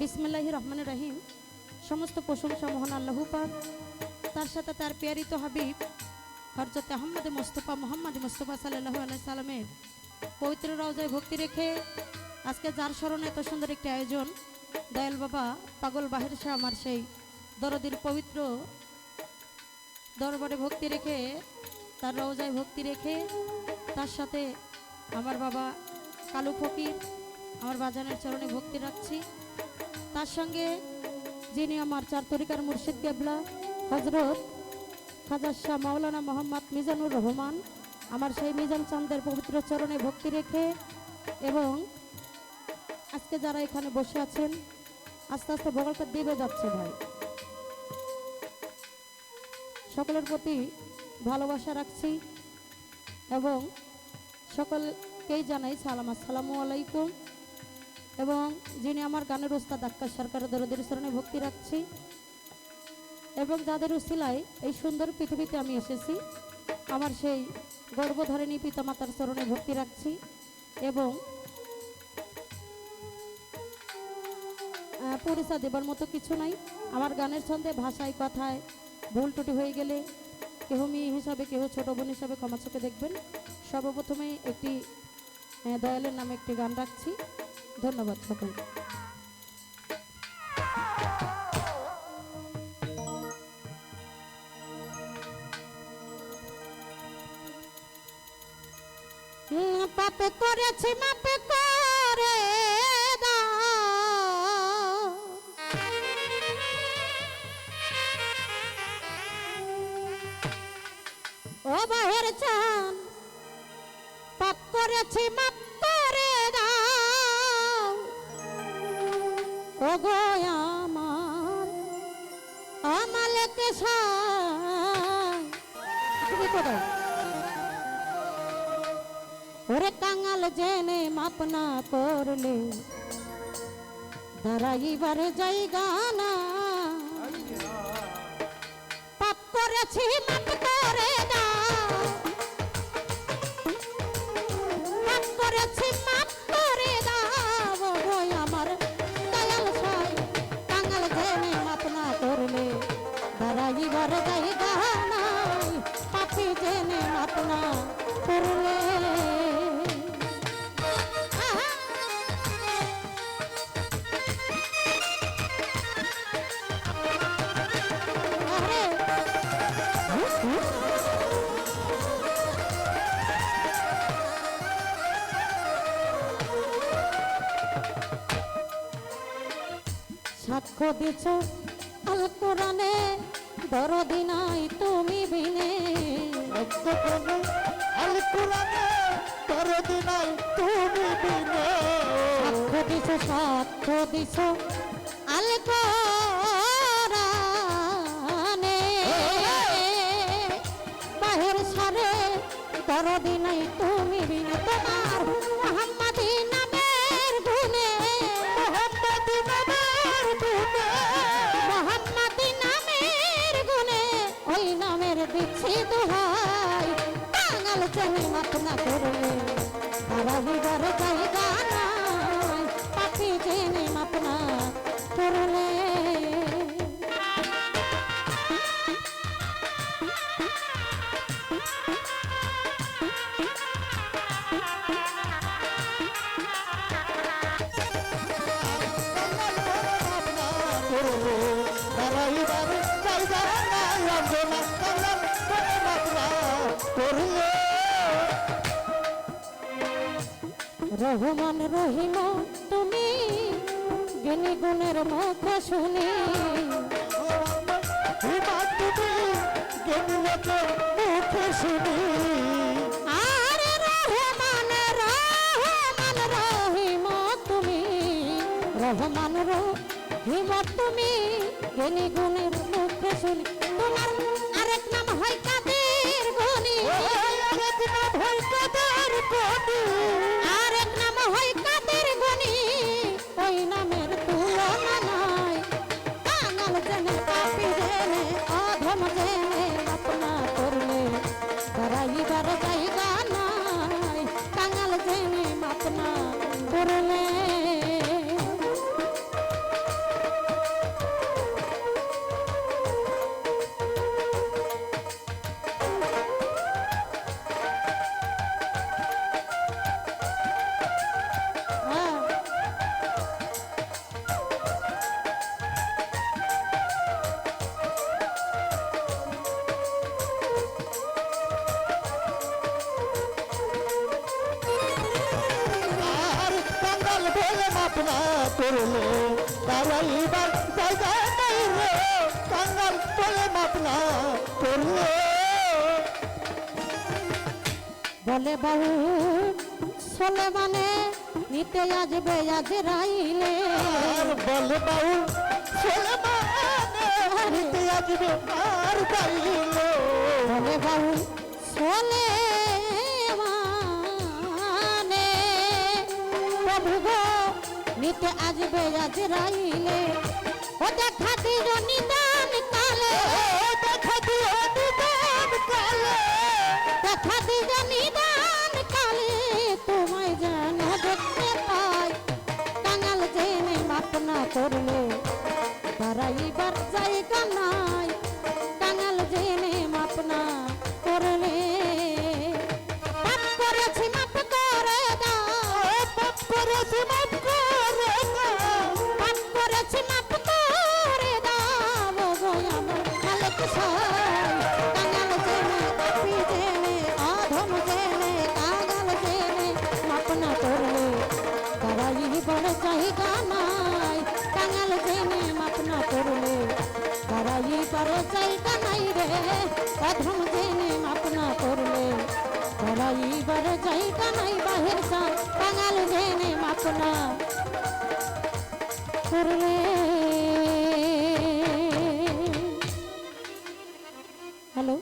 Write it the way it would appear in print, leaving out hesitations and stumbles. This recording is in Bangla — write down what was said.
বিসমিল্লাহির রহমানির রহিম। সমস্ত প্রশংসা মহান আল্লাহু পাক, তার সাথে তার প্রিয়ারিত হাবিব হযরত আহমদ মুস্তাফা মুহাম্মদ মুস্তাফা সাল্লাল্লাহু আলাইহি সাল্লামের পবিত্র রওজায় ভক্তি রেখে আজকে যার স্মরণে এত সুন্দর একটি আয়োজন, দয়াল বাবা পাগল বাহির শাহ আমার সেই দরদির পবিত্র দরবারে ভক্তি রেখে, তার রওজায় ভক্তি রেখে, তার সাথে আমার বাবা কালু ফকির আমার বাজানের চরণে ভক্তি রাখছি। তার সঙ্গে যিনি আমার চার তরিকার মুর্শিদ কেবলা হজরত খাজা শাহ মাওলানা মোহাম্মদ মিজানুর রহমান, আমার সেই মিজান চাঁদের পবিত্র চরণে ভক্তি রেখে, এবং আজকে যারা এখানে বসে আছেন, আস্তে আস্তে বগলটা দিবে যাচ্ছে ভাই, সকলের প্রতি ভালোবাসা রাখছি এবং সকলকেই জানাই সালাম, আসসালামু আলাইকুম। এবং যিনি আমার গানের ওস্তাদ আক্কাস সরকারের দরদের চরণে ভক্তি রাখছি, এবং যাদের উসিলায় এই সুন্দর পৃথিবীতে আমি এসেছি, আমার সেই গর্ভধারিণী পিতামাতার চরণে ভক্তি রাখছি। এবং পরিচয় দেবার মতো কিছু নাই, আমার গানের ছন্দে ভাষায় কথায় ভুল ত্রুটি হয়ে গেলে কেহ মেয়ে হিসাবে কেহ ছোট বোন হিসাবে ক্ষমা চোখে দেখবেন। সর্বপ্রথমে একটি দয়ালের নামে একটি গান রাখছি। ধন্যবাদ সকল। পাপে করেছি মাপে করে দাও, ও বাহের চান পাপ করেছি মাপ করে দাও, ও গো আমার আমালকে ওরে কাঙাল জেনে মাপ না করলে দাঁড়াইবার জায়গা না, পাপ করেছি মাপ করে দাও, পাপ করেছি মাপ করে দাও, গো আমার দয়াল সাই কাঙাল জেনে মাপ না করলে দাঁড়াইবার জায়গা নাই, পাপি জেনে মাপ না করলে। সাক্ষ্য দিছ আল কোরআনে দরদি নাই তুমি বিনে, আল কোরআনে দরদি নাই তুমি বিনে, সাক্ষ্য দিছ আল কোরআনে বাহির সারে দরদি নাই তুমি বিনে, তোমার মুহাম্মাদি নামের গুণে, মুহাম্মাদি নামের গুণে, মুহাম্মাদি নামের গুণে, ওই নামের দিচ্ছি দোহাই, কাঙাল জেনে মাপ না করলে দাঁড়াইবার জায়গা নাই, পাপি জেনে মাপ না করলে। দাঁড়াইবার জায়গা নাই, অঞ্জনা কাঙাল জেনে মাপ না করলে। রহমান রহিম তুমি জ্ঞানী গুণের মুখ শুনি, তুমি জ্ঞানীকে মুখে শুনি, আর রহমান রহমান রহিম তুমি, রহমান রহিম তুমি জ্ঞানী গুণের মুখ শুনি, তোমার আরেক নাম হয় কাদের গুণী, আরেক নাম হয় কাদের গুণী, আরেক নাম হয় কাদের গুণী, ওই নামের তুলনা নাই, কাঙাল জেনে পাপি জেনে অধম জেনে মাপ না করলে দাঁড়াইবার জায়গা নাই, কাঙাল জেনে মাপ না করলে। মাপনা করলে দাঁড়াইবার জায়গা নাই রে কাঙ্গাল বলে মাপনা করলে বলে বাবু চলে মানে নিতে আসবে আজ রাইলে আর বলে বাউ ছেলে মানে নিতে আসবে আর যাইল বলে বাবু চলে মানে প্রভু গো নিতে আসবে আজ রাইলে ও দেখা দিল নিদান কালে দেখা দিও নিদান কালে দেখা দিল নিদান কালে তোমায় যেন দেখতে পাই কাঙাল জেনে মাপনা করলে দাঁড়াইবার জায়গা নাই কাঙাল জেনে মাপনা করলে পাপ করেছি মাপ করে দাও পাপ করেছি মাপ করে দাও পাপ করেছি মাপ করে দাও গো আমার মালিক সাই কাঙাল জেনে পাপি জেনে অধম জেনে কাঙাল জেনে মাপনা করলে দাঁড়াইবার জায়গা নাই কাঙাল জেনে মাপনা করলে দাঁড়াইবার জায়গা নাই রে অধম জেনে মাপনা করলে দাঁড়াইবার জায়গা নাই বাহির সাই কাঙাল জেনে মাপনা করলে হ্যালো